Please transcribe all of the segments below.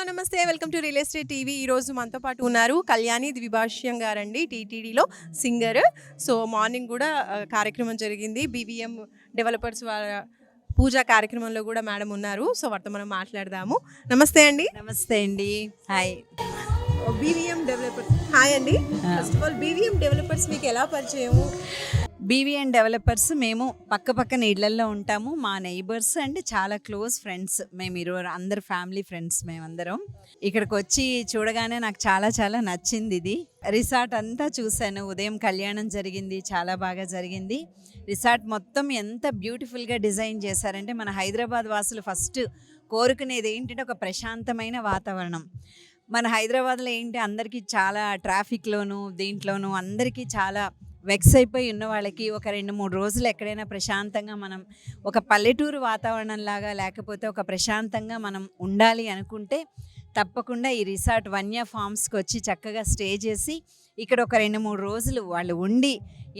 నమస్తే. Welcome to real estate TV. ఈరోజు మనతో పాటు ఉన్నారు కళ్యాణి ద్విభాష్యం గారండి, టీటీడీలో సింగర్. సో మార్నింగ్ కూడా కార్యక్రమం జరిగింది. బీవీఎం డెవలపర్స్ వాళ్ళ పూజా కార్యక్రమంలో కూడా మేడం ఉన్నారు. సో వారితో మనం మాట్లాడదాము. నమస్తే అండి. నమస్తే అండి. హాయ్. BVM developers. హాయ్ అండి. First of all BVM developers మీకు ఎలా పరిచయం? బీవీఎన్ డెవలపర్స్ మేము పక్కన ఇళ్లల్లో ఉంటాము. మా నైబర్స్ అండ్ చాలా క్లోజ్ ఫ్రెండ్స్. మేము అందరు ఫ్యామిలీ ఫ్రెండ్స్ మేమందరం. ఇక్కడికి వచ్చి చూడగానే నాకు చాలా నచ్చింది. ఇది రిసార్ట్ అంతా చూశాను. ఉదయం కళ్యాణం జరిగింది, చాలా బాగా జరిగింది. రిసార్ట్ మొత్తం ఎంత బ్యూటిఫుల్గా డిజైన్ చేశారంటే మన హైదరాబాద్ వాసులు ఫస్ట్ కోరుకునేది ఏంటంటే ఒక ప్రశాంతమైన వాతావరణం. మన హైదరాబాద్లో ఏంటి అందరికీ చాలా ట్రాఫిక్లోను దీంట్లోనూ అందరికీ చాలా వెక్స్ అయిపోయి ఉన్న వాళ్ళకి ఒక 2-3 రోజులు ఎక్కడైనా ప్రశాంతంగా మనం ఒక పల్లెటూరు వాతావరణంలాగా లేకపోతే ఒక ప్రశాంతంగా మనం ఉండాలి అనుకుంటే తప్పకుండా ఈ రిసార్ట్ వన్య ఫార్మ్స్కి వచ్చి చక్కగా స్టే చేసి ఇక్కడ ఒక 2-3 రోజులు వాళ్ళు ఉండి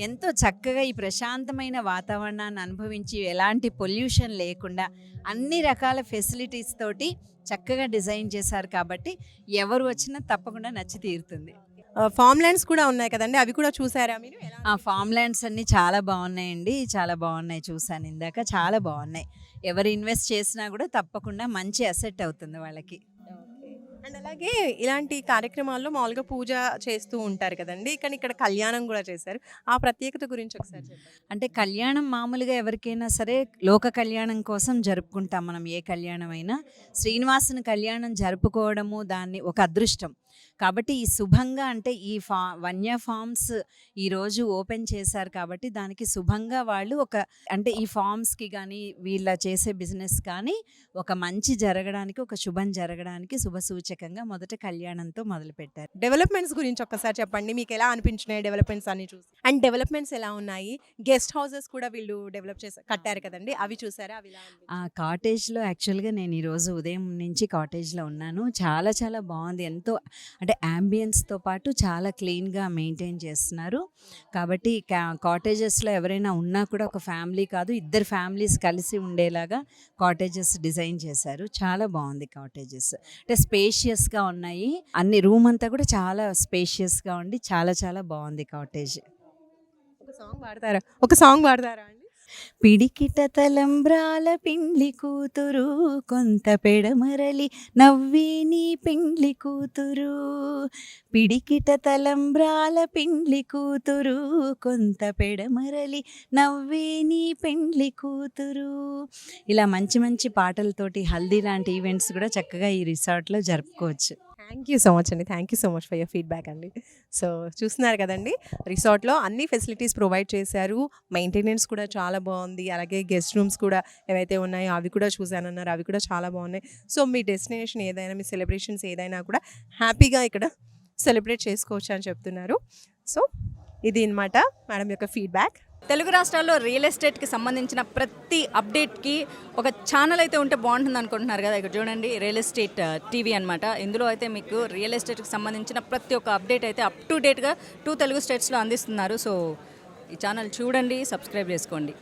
ఎంతో చక్కగా ఈ ప్రశాంతమైన వాతావరణాన్ని అనుభవించి ఎలాంటి పొల్యూషన్ లేకుండా అన్ని రకాల ఫెసిలిటీస్ తోటి చక్కగా డిజైన్ చేశారు. కాబట్టి ఎవరు వచ్చినా తప్పకుండా నచ్చి తీరుతుంది. ఫామ్ ల్యాండ్స్ కూడా ఉన్నాయి కదండి, అవి కూడా చూసారా మీరు? ఆ ఫామ్ ల్యాండ్స్ అన్నీ చాలా బాగున్నాయండి, చాలా బాగున్నాయి. చూసాను ఇందాక, చాలా బాగున్నాయి. ఎవరు ఇన్వెస్ట్ చేసినా కూడా తప్పకుండా మంచి అసెట్ అవుతుంది వాళ్ళకి. అండ్ అలాగే ఇలాంటి కార్యక్రమాల్లో మామూలుగా పూజ చేస్తూ ఉంటారు కదండి, కానీ ఇక్కడ కళ్యాణం కూడా చేశారు. ఆ ప్రత్యేకత గురించి ఒకసారి చెప్పండి. అంటే కళ్యాణం మామూలుగా ఎవరికైనా సరే లోక కళ్యాణం కోసం జరుపుకుంటాం మనం. ఏ కళ్యాణం అయినా శ్రీనివాసుని కళ్యాణం జరుపుకోవడము దాన్ని ఒక అదృష్టం. కాబట్టి ఈ శుభంగా అంటే ఈ వన్య ఫార్మ్స్ ఈరోజు ఓపెన్ చేశారు కాబట్టి దానికి శుభంగా వాళ్ళు అంటే ఈ ఫార్మ్స్కి కానీ వీళ్ళ చేసే బిజినెస్ కానీ ఒక మంచి జరగడానికి, ఒక శుభం జరగడానికి శుభ సూచకంగా మొదట కళ్యాణంతో మొదలుపెట్టారు. డెవలప్మెంట్స్ గురించి ఒక్కసారి చెప్పండి. మీకు ఎలా అనిపించినాయి డెవలప్మెంట్స్ అన్ని చూసి? అండ్ డెవలప్మెంట్స్ ఎలా ఉన్నాయి? గెస్ట్ హౌసెస్ కూడా వీళ్ళు డెవలప్ కట్టారు కదండి, అవి చూసారా? అవి కాటేజ్లో యాక్చువల్గా నేను ఈరోజు ఉదయం నుంచి కాటేజ్లో ఉన్నాను. చాలా బాగుంది. ఎంతో అంటే యాంబియన్స్తో పాటు చాలా క్లీన్గా మెయింటైన్ చేస్తున్నారు. కాబట్టి కాటేజెస్లో ఎవరైనా ఉన్నా కూడా ఒక ఫ్యామిలీ కాదు 2 ఫ్యామిలీస్ కలిసి ఉండేలాగా కాటేజెస్ డిజైన్ చేశారు. చాలా బాగుంది కాటేజెస్. అంటే స్పేషియస్గా ఉన్నాయి. అన్ని రూమ్ అంతా కూడా చాలా స్పేషియస్గా ఉండి చాలా బాగుంది కాటేజ్. ఒక సాంగ్ పాడతారా అండి? పిడికిట తలంబ్రాల పిండ్లి కూతురు కొంత పెడమరలి నవ్వే నీ పిండ్లి కూతురు. పిడికిట తలంబ్రాల పిండ్లి కూతురు కొంత పెడమరలి నవ్వే నీ పిండ్లి కూతురు. ఇలా మంచి పాటలతోటి హల్దీ లాంటి ఈవెంట్స్ కూడా చక్కగా ఈ రిసార్ట్లో జరుపుకోవచ్చు. థ్యాంక్ యూ సో మచ్ అండి. Thank you so much for your feedback అండి. సో చూస్తున్నారు కదండి, రిసార్ట్లో అన్ని ఫెసిలిటీస్ ప్రొవైడ్ చేశారు. మెయింటెనెన్స్ కూడా చాలా బాగుంది. అలాగే గెస్ట్ రూమ్స్ కూడా ఏవైతే ఉన్నాయో అవి కూడా చూశానన్నారు, అవి కూడా చాలా బాగున్నాయి. సో మీ డెస్టినేషన్ ఏదైనా, మీ సెలబ్రేషన్స్ ఏదైనా కూడా హ్యాపీగా ఇక్కడ సెలబ్రేట్ చేసుకోవచ్చు అని చెప్తున్నారు. సో ఇది అన్నమాట మేడం యొక్క ఫీడ్బ్యాక్. తెలుగు రాష్ట్రాల్లో రియల్ ఎస్టేట్కి సంబంధించిన ప్రతి అప్డేట్కి ఒక ఛానల్ అయితే ఉంటే బాగుంటుంది అనుకుంటున్నారు కదా. ఇక్కడ చూడండి, రియల్ ఎస్టేట్ టీవీ అనమాట. ఇందులో అయితే మీకు రియల్ ఎస్టేట్కి సంబంధించిన ప్రతి ఒక్క అప్డేట్ అయితే అప్ టు డేట్గా 2 తెలుగు స్టేట్స్లో అందిస్తున్నారు. సో ఈ ఛానల్ చూడండి, సబ్స్క్రైబ్ చేసుకోండి.